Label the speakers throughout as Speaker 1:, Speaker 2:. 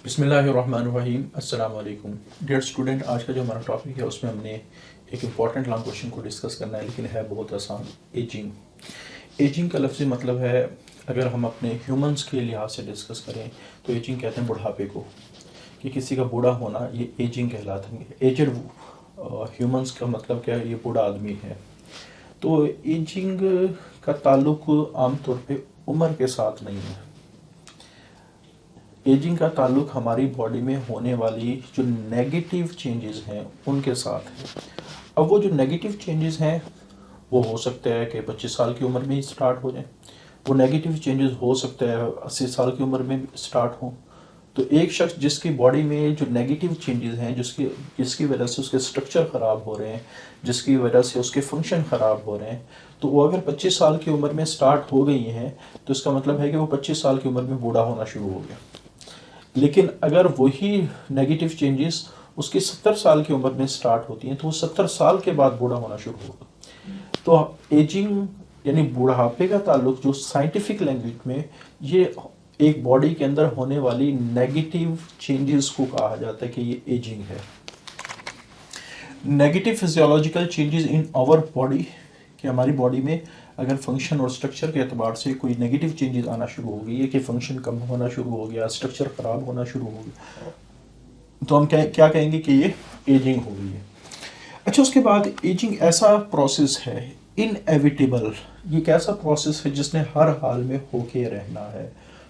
Speaker 1: بسم اللہ الرحمن الرحیم. السلام علیکم ڈیئر اسٹوڈنٹ. آج کا جو ہمارا ٹاپک ہے اس میں ہم نے ایک امپورٹنٹ لانگ کوشچن کو ڈسکس کرنا ہے، لیکن ہے بہت آسان. ایجنگ. ایجنگ کا لفظی مطلب ہے، اگر ہم اپنے ہیومنس کے لحاظ سے ڈسکس کریں تو ایجنگ کہتے ہیں بڑھاپے کو، کہ کسی کا بوڑھا ہونا یہ ایجنگ کہلاتا ہے. ایجڈ ہیومنس کا مطلب کیا ہے؟ یہ بوڑھا آدمی ہے. تو ایجنگ کا تعلق عام طور پہ عمر کے ساتھ نہیں ہے. ایجنگ کا تعلق ہماری باڈی میں ہونے والی جو نیگیٹیو چینجز ہیں ان کے ساتھ ہے. اب وہ جو نیگیٹیو چینجز ہیں وہ ہو سکتا ہے کہ 25 سال کی عمر میں ہی سٹارٹ ہو جائیں، وہ نیگیٹیو چینجز ہو سکتا ہے 80 سال کی عمر میں سٹارٹ ہوں. تو ایک شخص جس کی باڈی میں جو نیگیٹیو چینجز ہیں، جس کی وجہ سے اس کے سٹرکچر خراب ہو رہے ہیں، جس کی وجہ سے اس کے فنکشن خراب ہو رہے ہیں، تو وہ اگر 25 سال کی عمر میں سٹارٹ ہو گئی ہیں تو اس کا مطلب ہے کہ وہ 25 سال کی عمر میں بوڑھا ہونا شروع ہو گیا. لیکن اگر وہی نیگیٹیو چینجز اس کی 70 سال کی عمر میں سٹارٹ ہوتی ہیں تو وہ 70 سال کے بعد بوڑھا ہونا شروع ہوگا. تو ایجنگ یعنی بوڑھاپے کا تعلق جو سائنٹیفک لینگویج میں یہ ایک باڈی کے اندر ہونے والی نیگیٹیو چینجز کو کہا جاتا ہے کہ یہ ایجنگ ہے. Negative physiological changes in our body, کہ ہماری باڈی میں اگر فنکشن اور سٹرکچر کے اعتبار سے کوئی نیگیٹیو چینجز آنا شروع ہو گئی ہے، کہ فنکشن کم ہونا شروع ہو گیا، سٹرکچر خراب ہونا شروع ہو گیا، تو ہم کیا کہیں گے کہ یہ ایجنگ ہو گئی ہے. اچھا، اس کے بعد ایجنگ ایسا پروسیس ہے انایویٹیبل. یہ ایک ایسا پروسیس ہے جس نے ہر حال میں ہو کے رہنا ہے.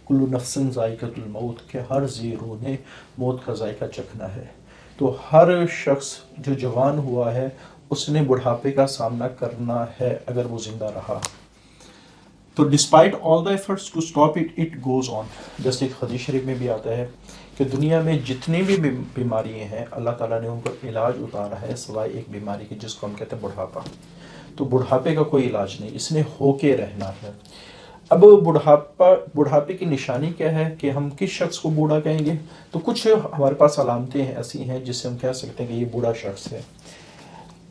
Speaker 1: کل نفس ذائقۃ الموت، کہ ہر ذی روح نے موت کا ذائقہ چکھنا ہے. تو ہر شخص جو جوان ہوا ہے اس نے بڑھاپے کا سامنا کرنا ہے اگر وہ زندہ رہا. تو despite all the efforts to stop it, it goes on. جیسے ایک حدیث شریف میں بھی آتا ہے کہ دنیا میں جتنی بھی بیماریاں ہیں اللہ تعالیٰ نے ان کو علاج اتارا ہے سوائے ایک بیماری کی جس کو ہم کہتے ہیں بڑھاپا. تو بڑھاپے کا کوئی علاج نہیں، اس نے ہو کے رہنا ہے. اب بڑھاپے کی نشانی کیا ہے کہ ہم کس شخص کو بوڑھا کہیں گے؟ تو کچھ ہمارے پاس علامتیں ایسی ہیں جس سے ہم کہہ سکتے ہیں کہ یہ بوڑھا شخص ہے.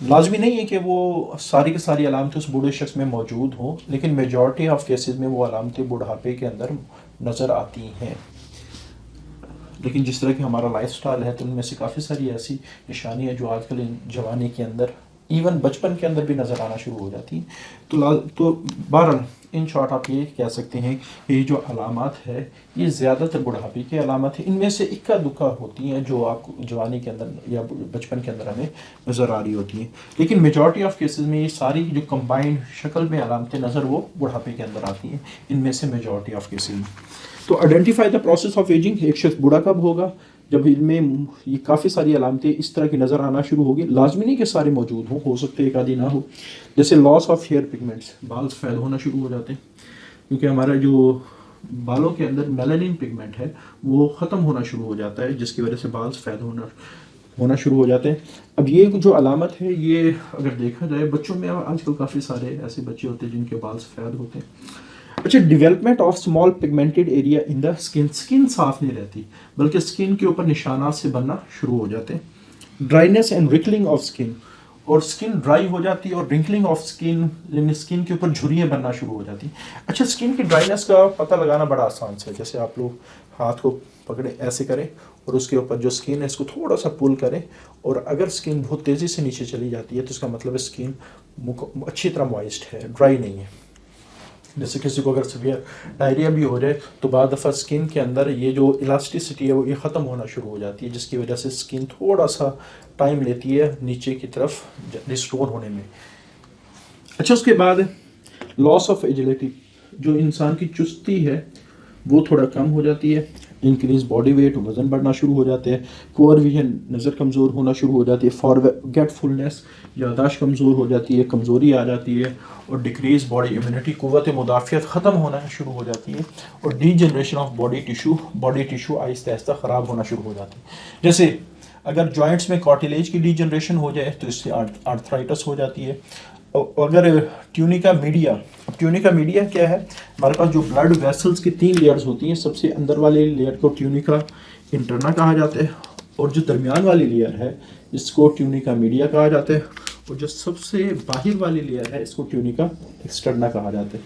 Speaker 1: لازمی نہیں ہے کہ وہ ساری کی ساری علامتیں اس بوڑھے شخص میں موجود ہوں، لیکن میجورٹی آف کیسز میں وہ علامتیں بڑھاپے کے اندر نظر آتی ہیں. لیکن جس طرح کہ ہمارا لائف سٹائل ہے تو ان میں سے کافی ساری ایسی نشانیاں جو آج کل جوانی کے اندر، ایون بچپن کے اندر بھی نظر آنا شروع ہو جاتی ہیں. تو بہرحال ان شارٹ آپ یہ کہہ سکتے ہیں کہ یہ جو علامات ہے یہ زیادہ تر بڑھاپے کی علامات ہیں. ان میں سے اکا دکا ہوتی ہیں جو آپ کو جوانی کے اندر یا بچپن کے اندر ہمیں نظر آ رہی ہوتی ہیں، لیکن میجورٹی آف کیسز میں یہ ساری جو کمبائنڈ شکل میں علامتیں نظر وہ بڑھاپے کے اندر آتی ہیں، ان میں سے میجورٹی آف کیسز میں. تو identify the process of ageing. ایک شخص بوڑھا کب ہوگا؟ جب ان میں یہ کافی ساری علامتیں اس طرح کی نظر آنا شروع ہوگی. لازمی نہیں کہ سارے موجود ہوں، ہو سکتے ایک آدھی نہ ہو. جیسے لاس آف ہیئر پگمنٹس، بال سفید ہونا شروع ہو جاتے ہیں کیونکہ ہمارا جو بالوں کے اندر میلانین پگمنٹ ہے وہ ختم ہونا شروع ہو جاتا ہے، جس کی وجہ سے بال سفید ہونا شروع ہو جاتے ہیں. اب یہ جو علامت ہے یہ اگر دیکھا جائے بچوں میں آج کل کافی سارے ایسے بچے ہوتے ہیں جن کے بال سفید ہوتے ہیں. اچھا، development of small pigmented area in the skin. Skin صاف نہیں رہتی بلکہ اسکن کے اوپر نشانات سے بننا شروع ہو جاتے ہیں. ڈرائینس اینڈ ریکلنگ آف اسکن، اور اسکن ڈرائی ہو جاتی ہے اور رنکلنگ آف اسکن، یعنی اسکن کے اوپر جھریاں بننا شروع ہو جاتی ہیں. اچھا، اسکن کی ڈرائینس کا پتہ لگانا بڑا آسان سے، جیسے آپ لوگ ہاتھ کو پکڑیں ایسے کریں اور اس کے اوپر جو اسکن ہے اس کو تھوڑا سا پل کریں، اور اگر اسکن بہت تیزی سے نیچے چلی جاتی ہے تو اس کا مطلب اسکن اچھی طرح موائسٹ ہے، ڈرائی نہیں ہے. جیسے کسی کو اگر سیویئر ڈائریا بھی ہو جائے تو بعض دفعہ اسکن کے اندر یہ جو الاسٹیسٹی ہے وہ یہ ختم ہونا شروع ہو جاتی ہے، جس کی وجہ سے اسکن تھوڑا سا ٹائم لیتی ہے نیچے کی طرف ریسٹور ہونے میں. اچھا، اس کے بعد لاس آف ایجلٹی، جو انسان کی چستی ہے وہ تھوڑا کم ہو جاتی ہے. انکریز باڈی ویٹ، وزن بڑھنا شروع ہو جاتے ہیں. پور ویژن، نظر کمزور ہونا شروع ہو جاتی ہے. فارگیٹ فلنس، یاداشت کمزور ہو جاتی ہے، کمزوری آ جاتی ہے. اور ڈکریز باڈی امیونٹی، قوت مدافعت ختم ہونا شروع ہو جاتی ہے. اور D generation of body tissue آہستہ آہستہ خراب ہونا شروع ہو جاتی ہے. جیسے اگر جوائنٹس میں کارٹیلیج کی ڈی جنریشن ہو جائے تو اس سے آرتھرائٹس ہو جاتی ہے. اگر ٹیونیکا میڈیا، اب ٹیونیکا میڈیا کیا ہے؟ ہمارے پاس جو بلڈ ویسلز کی 3 لیئرز ہوتی ہیں، سب سے اندر والے لیئر کو ٹیونیکا انٹرنا کہا جاتا ہے، اور جو درمیان والی لیئر ہے اس کو ٹیونیکا میڈیا کہا جاتا ہے، اور جو سب سے باہر والی لیئر ہے اس کو ٹیونیکا ایکسٹرنا کہا جاتا ہے.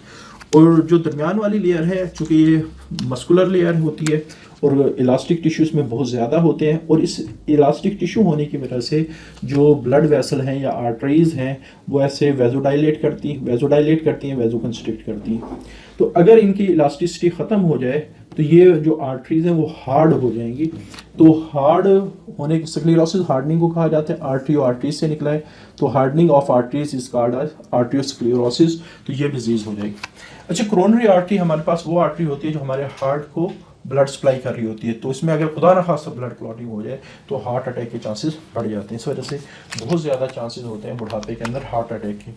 Speaker 1: اور جو درمیان والی لیئر ہے چونکہ یہ مسکولر لیئر ہوتی ہے اور الاسٹک ٹیشو اس میں بہت زیادہ ہوتے ہیں، اور اس الاسٹک ٹیشو ہونے کی وجہ سے جو بلڈ ویسل ہیں یا آرٹریز ہیں وہ ایسے ویزو ڈائلیٹ کرتی ہیں، ویزو کنسٹرکٹ کرتی ہیں. تو اگر ان کی الاسٹیسٹی ختم ہو جائے تو یہ جو آرٹریز ہیں وہ ہارڈ ہو جائیں گی. تو ہارڈ ہونے کی سکلیروسس ہارڈننگ کو کہا جاتا ہے. آرٹریز سے نکلا ہے تو ہارڈننگ آف آرٹریز از کالڈ آرٹریوسکلیروسس. تو یہ ڈیزیز ہو جائے گی. اچھا، کرونری آرٹری ہمارے پاس وہ آرٹری ہوتی ہے جو ہمارے ہارٹ کو بلڈ سپلائی کر رہی ہوتی ہے. تو اس میں اگر خدا نخواستہ بلڈ کلوٹنگ ہو جائے تو ہارٹ اٹیک کے چانسز بڑھ جاتے ہیں. اس وجہ سے بہت زیادہ چانسز ہوتے ہیں بڑھاپے کے اندر ہارٹ اٹیک کے.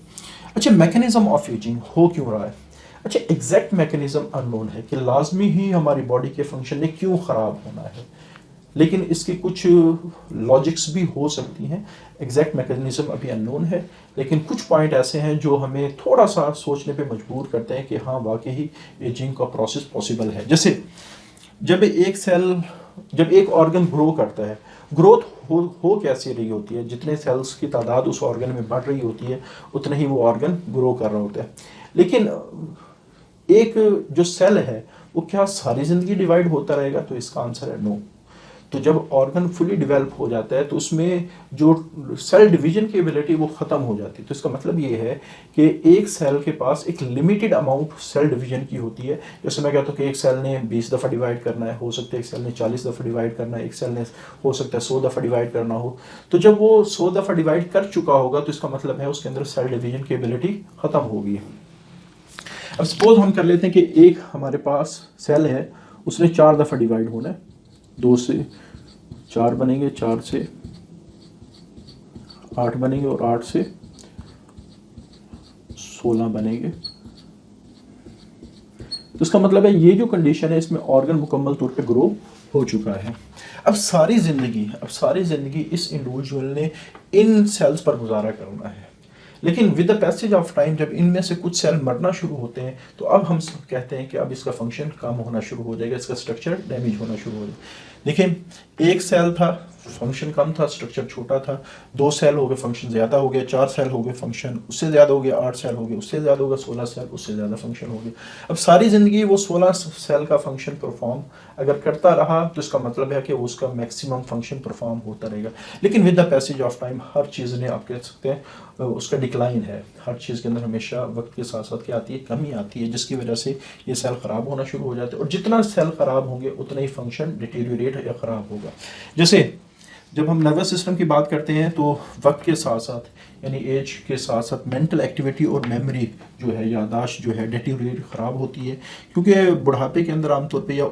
Speaker 1: اچھا، میکینزم آف ایجنگ ہو کیوں رہا ہے؟ اچھا، ایگزیکٹ میکینزم اننون ہے کہ لازمی ہی ہماری باڈی کے فنکشن نے کیوں خراب ہونا ہے، لیکن اس کی کچھ لاجکس بھی ہو سکتی ہیں. ایگزیکٹ میکینزم ابھی اننون ہے، لیکن کچھ پوائنٹ ایسے ہیں جو ہمیں تھوڑا سا سوچنے پہ مجبور کرتے ہیں کہ ہاں واقعی ایجنگ کا پروسیس پاسبل ہے. جیسے جب ایک آرگن گرو کرتا ہے، گروتھ ہو کیسے رہی ہوتی ہے؟ جتنے سیلز کی تعداد اس آرگن میں بڑھ رہی ہوتی ہے اتنا ہی وہ آرگن گرو کر رہا ہوتا ہے. لیکن ایک جو سیل ہے وہ کیا ساری زندگی ڈیوائڈ ہوتا رہے گا؟ تو اس کا آنسر ہے نو. تو جب آرگن فلی ڈیولپ ہو جاتا ہے تو اس میں جو سیل ڈویژن کی ایبلٹی وہ ختم ہو جاتی ہے. تو اس کا مطلب یہ ہے کہ ایک سیل کے پاس ایک لمیٹڈ اماؤنٹ سیل ڈویژن کی ہوتی ہے. جیسے میں کہتا ہوں کہ ایک سیل نے 20 دفعہ ڈیوائڈ کرنا ہے، ہو سکتا ہے ایک سیل نے 40 دفعہ ڈیوائڈ کرنا ہے، ایک سیل نے ہو سکتا ہے 100 دفعہ ڈیوائڈ کرنا ہو. تو جب وہ 100 دفعہ ڈیوائڈ کر چکا ہوگا تو اس کا مطلب ہے اس کے اندر سیل ڈویژن کی ایبلٹی ختم ہو گئی. اب سپوز ہم کر لیتے ہیں کہ ایک ہمارے پاس سیل ہے، اس نے 4 دفعہ ڈیوائڈ ہونا ہے. 2 سے 4 بنیں گے، 4 سے 8 بنیں گے، اور 8 سے 16 بنیں گے. تو اس کا مطلب ہے یہ جو کنڈیشن ہے اس میں آرگن مکمل طور پہ گرو ہو چکا ہے. اب ساری زندگی اس انڈیویجول نے ان سیلز پر گزارا کرنا ہے. لیکن with the passage of time جب ان میں سے کچھ سیل مرنا شروع ہوتے ہیں تو اب ہم کہتے ہیں کہ اب اس کا فنکشن کم ہونا شروع ہو جائے گا، اس کا اسٹرکچر ڈیمیج ہونا شروع ہو جائے گا. دیکھیں، ایک سیل تھا، فنکشن کم تھا، اسٹرکچر چھوٹا تھا. 2 سیل ہو گئے، فنکشن زیادہ ہو گیا. 4 سیل ہو گئے، فنکشن اس سے زیادہ ہو گیا. 8 سیل ہو گئے، اس سے زیادہ ہو گیا. 16 سیل، اس سے زیادہ فنکشن ہو گیا. اب ساری زندگی وہ 16 سیل کا فنکشن پرفارم اگر کرتا رہا تو اس کا مطلب ہے کہ اس کا میکسیمم فنکشن پرفارم ہوتا رہے گا. لیکن with the passage of time ہر چیز نے آپ کہہ سکتے ہیں اس کا ڈکلائن ہے. ہر چیز کے اندر ہمیشہ وقت کے ساتھ ساتھ کیا آتی ہے؟ کمی آتی ہے، جس کی وجہ سے یہ سیل خراب ہونا شروع ہو جاتے ہیں. اور جتنا سیل خراب ہوں گے اتنا ہی فنکشن ڈیٹیریوریٹ یا خراب ہوگا. جیسے جب ہم نروس سسٹم کی بات کرتے ہیں تو وقت کے ساتھ ساتھ یعنی ایج کے ساتھ ساتھ مینٹل ایکٹیویٹی اور میموری جو ہے، یادداشت جو ہے، ڈیٹیریٹ خراب ہوتی ہے. کیونکہ بڑھاپے کے اندر عام طور پہ یا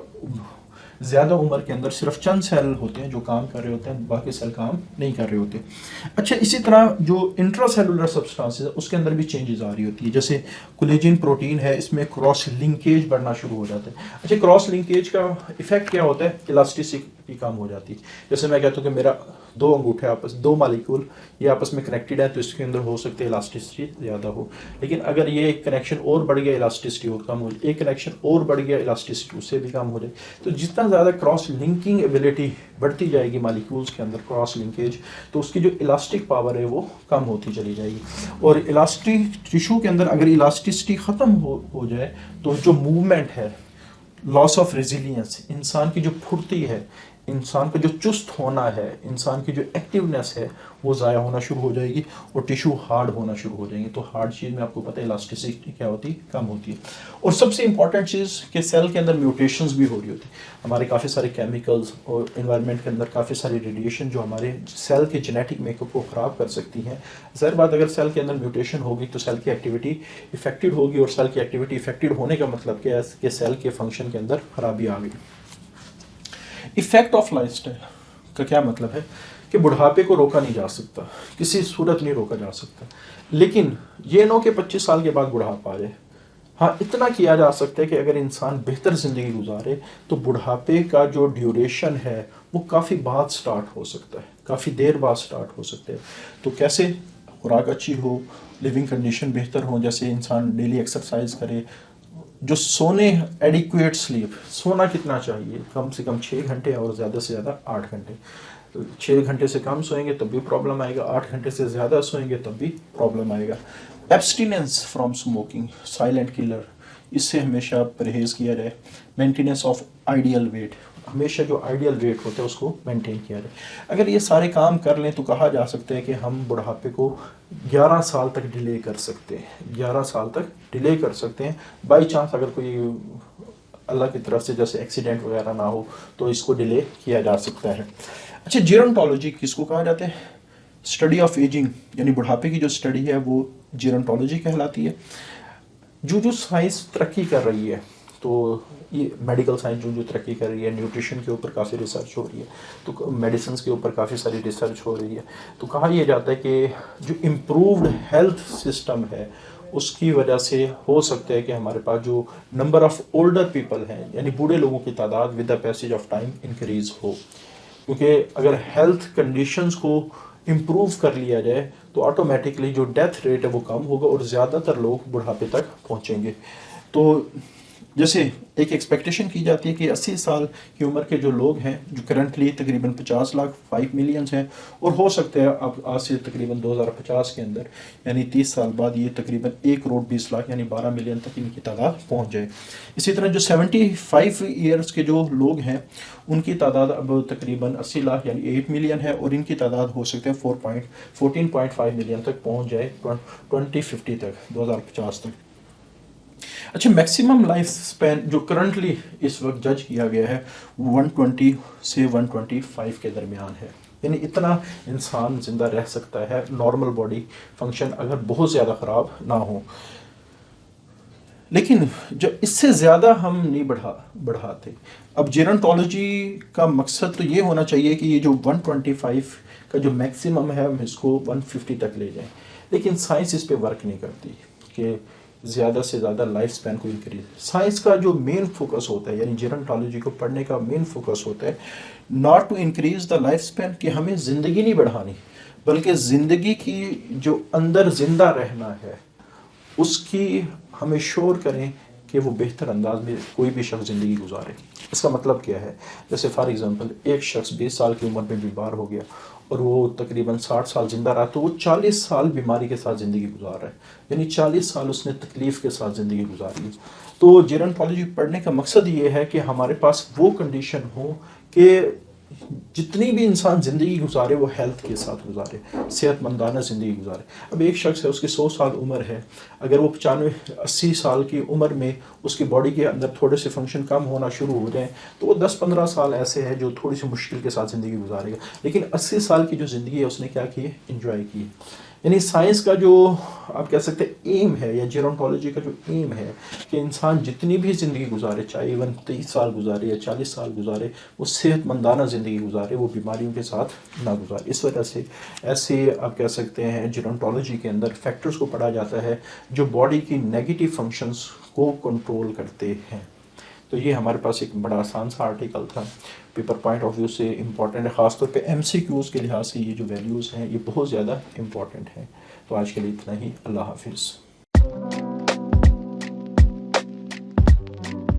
Speaker 1: زیادہ عمر کے اندر صرف چند سیل ہوتے ہیں جو کام کر رہے ہوتے ہیں، باقی سیل کام نہیں کر رہے ہوتے. اچھا، اسی طرح جو انٹرا سیلولر سبسٹانسز ہے اس کے اندر بھی چینجز آ رہی ہوتی ہے. جیسے کولیجن پروٹین ہے، اس میں کراس لنکیج بڑھنا شروع ہو جاتا ہے. اچھا، کراس لنکیج کا ایفیکٹ کیا ہوتا ہے؟ الاسٹیسٹی کم ہو جاتی ہے. جیسے میں کہتا ہوں کہ میرا 2 انگوٹھے دو مالیکول یہ آپس میں کنیکٹڈ ہیں تو اس کے اندر ہو سکتے ہے الاسٹیسٹی زیادہ ہو. لیکن اگر یہ ایک کنیکشن اور بڑھ گیا الاسٹیسٹی اور کم ہو جائے، ایک کنیکشن اور بڑھ گیا الاسٹیسٹی اس سے بھی کم ہو جائے. تو جتنا زیادہ کراس لنکنگ ایبلٹی بڑھتی جائے گی مالیکولز کے اندر، کراس لنکیج، تو اس کی جو الاسٹک پاور ہے وہ کم ہوتی چلی جائے گی. اور الاسٹک ٹیشو کے اندر اگر الاسٹیسٹی ختم ہو جائے تو جو موومنٹ ہے، لاس آف ریزیلینس، انسان کی جو پھرتی ہے، انسان کا جو چست ہونا ہے، انسان کی جو ایکٹیونیس ہے وہ ضائع ہونا شروع ہو جائے گی اور ٹیشو ہارڈ ہونا شروع ہو جائیں گے. تو ہارڈ چیز میں آپ کو پتہ ہے الاسٹیسٹی کیا ہوتی ہے؟ کم ہوتی ہے. اور سب سے امپورٹنٹ چیز کہ سیل کے اندر میوٹیشنز بھی ہو رہی ہوتی ہیں. ہمارے کافی سارے کیمیکلز اور انوائرمنٹ کے اندر کافی ساری ریڈیشن جو ہمارے سیل کے جینیٹک میک اپ کو خراب کر سکتی ہیں. ظاہر بات اگر سیل کے اندر میوٹیشن ہوگی تو سیل کی ایکٹیویٹی افیکٹڈ ہوگی، اور سیل کی ایکٹیویٹی افیکٹڈ ہونے کا مطلب کیا ہے کہ سیل کے فنکشن کے اندر خرابی آ گئی. ایفیکٹ آف لائف اسٹائل کا کیا مطلب ہے؟ کہ بڑھاپے کو روکا نہیں جا سکتا، کسی صورت نہیں روکا جا سکتا. لیکن یہ نو کہ 25 سال کے بعد بڑھاپا آ جائے. ہاں، اتنا کیا جا سکتا ہے کہ اگر انسان بہتر زندگی گزارے تو بڑھاپے کا جو ڈیوریشن ہے وہ کافی بعد سٹارٹ ہو سکتا ہے، کافی دیر بعد سٹارٹ ہو سکتا ہے. تو کیسے؟ خوراک اچھی ہو، لیونگ کنڈیشن بہتر ہو، جیسے انسان ڈیلی ایکسرسائز کرے، جو سونے ایڈیکویٹ سلیپ، سونا کتنا چاہیے؟ کم سے کم 6 گھنٹے اور زیادہ سے زیادہ 8 گھنٹے. 6 گھنٹے سے کم سوئیں گے تب بھی پرابلم آئے گا، 8 گھنٹے سے زیادہ سوئیں گے تب بھی پرابلم آئے گا. ایبسٹیننس فرام اسموکنگ، سائلنٹ کلر، اس سے ہمیشہ پرہیز کیا جائے. مینٹیننس آف آئیڈیل ویٹ، ہمیشہ جو آئیڈیل ویٹ ہوتا ہے اس کو مینٹین کیا جائے. اگر یہ سارے کام کر لیں تو کہا جا سکتا ہے کہ ہم بڑھاپے کو 11 سال تک ڈیلے کر سکتے ہیں. 11 سال تک ڈیلے کر سکتے ہیں. بائی چانس اگر کوئی اللہ کی طرف سے جیسے ایکسیڈنٹ وغیرہ نہ ہو تو اس کو ڈیلے کیا جا سکتا ہے. اچھا جیرنٹالوجی کس کو کہا جاتا ہے؟ اسٹڈی آف ایجنگ، یعنی بڑھاپے کی جو اسٹڈی ہے وہ جیرنٹالوجی کہلاتی ہے. جو سائنس ترقی کر رہی ہے، تو یہ میڈیکل سائنس جو ترقی کر رہی ہے، نیوٹریشن کے اوپر کافی ریسرچ ہو رہی ہے، تو میڈیسنس کے اوپر کافی ساری ریسرچ ہو رہی ہے، تو کہا یہ جاتا ہے کہ جو امپرووڈ ہیلتھ سسٹم ہے اس کی وجہ سے ہو سکتا ہے کہ ہمارے پاس جو نمبر آف اولڈر پیپل ہیں، یعنی بوڑھے لوگوں کی تعداد with the passage of time increase ہو. کیونکہ اگر ہیلتھ کنڈیشنز کو امپروو کر لیا جائے تو آٹومیٹکلی جو ڈیتھ ریٹ ہے وہ کم ہوگا اور زیادہ تر لوگ بڑھاپے تک پہنچیں گے. تو جیسے ایک ایکسپیکٹیشن کی جاتی ہے کہ 80 سال کی عمر کے جو لوگ ہیں، جو کرنٹلی تقریباً 50 لاکھ 5 ملینز ہیں، اور ہو سکتا ہے اب آج سے تقریباً 2050 کے اندر یعنی 30 سال بعد یہ تقریباً 1 کروڑ 20 لاکھ یعنی 12 ملین تک ان کی تعداد پہنچ جائے. اسی طرح جو 75 ایئرس کے جو لوگ ہیں ان کی تعداد اب تقریباً 80 لاکھ یعنی 8 ملین ہے، اور ان کی تعداد ہو سکتا ہے 14.5 ملین تک پہنچ جائے 2050 تک، 2050 تک. اچھا میکسیمم لائف سپین جو کرنٹلی اس وقت جج کیا گیا ہے 120 سے 125 کے درمیان ہے. یعنی اتنا انسان زندہ رہ سکتا ہے نارمل باڈی فنکشن اگر بہت زیادہ خراب نہ ہو. لیکن جو اس سے زیادہ ہم نہیں بڑھاتے. اب جیرنٹالوجی کا مقصد تو یہ ہونا چاہیے کہ یہ جو 125 کا جو میکسیمم ہے ہم اس کو 150 تک لے جائیں. لیکن سائنس اس پہ ورک نہیں کرتی کہ زیادہ سے زیادہ لائف سپین کو انکریز. سائنس کا جو مین فوکس ہوتا ہے، یعنی جیرنٹالوجی کو پڑھنے کا مین فوکس ہوتا ہے not to increase the life span, کہ ہمیں زندگی نہیں بڑھانی بلکہ زندگی کی جو اندر زندہ رہنا ہے اس کی ہمیں شور کریں کہ وہ بہتر انداز میں کوئی بھی شخص زندگی گزارے. اس کا مطلب کیا ہے؟ جیسے فار ایگزامپل ایک شخص 20 سال کی عمر میں بیمار ہو گیا اور وہ تقریباً 60 سال زندہ رہا، تو وہ 40 سال بیماری کے ساتھ زندگی گزار رہا ہے، یعنی 40 سال اس نے تکلیف کے ساتھ زندگی گزاری. تو جیرنٹالوجی پڑھنے کا مقصد یہ ہے کہ ہمارے پاس وہ کنڈیشن ہو کہ جتنی بھی انسان زندگی گزارے وہ ہیلتھ کے ساتھ گزارے، صحت مندانہ زندگی گزارے. اب ایک شخص ہے، اس کی 100 سال عمر ہے، اگر وہ 95-80 سال کی عمر میں اس کی باڈی کے اندر تھوڑے سے فنکشن کم ہونا شروع ہو جائیں تو وہ 10-15 سال ایسے ہے جو تھوڑی سی مشکل کے ساتھ زندگی گزارے گا. لیکن 80 سال کی جو زندگی ہے اس نے کیا کی؟ انجوائے کی. یعنی سائنس کا جو آپ کہہ سکتے ہیں ایم ہے، یا جیرنٹالوجی کا جو ایم ہے کہ انسان جتنی بھی زندگی گزارے، چاہے ایون 30 سال گزارے یا 40 سال گزارے، وہ صحت مندانہ زندگی گزارے، وہ بیماریوں کے ساتھ نہ گزارے. اس وجہ سے ایسے آپ کہہ سکتے ہیں جیرنٹالوجی کے اندر فیکٹرز کو پڑھا جاتا ہے جو باڈی کی نیگیٹو فنکشنز کو کنٹرول کرتے ہیں. تو یہ ہمارے پاس ایک بڑا آسان سا آرٹیکل تھا، پیپر پوائنٹ آف ویو سے امپورٹنٹ ہے، خاص طور پہ ایم سی کیوز کے لحاظ سے یہ جو ویلیوز ہیں یہ بہت زیادہ امپورٹنٹ ہیں. تو آج کے لیے اتنا ہی. اللہ حافظ.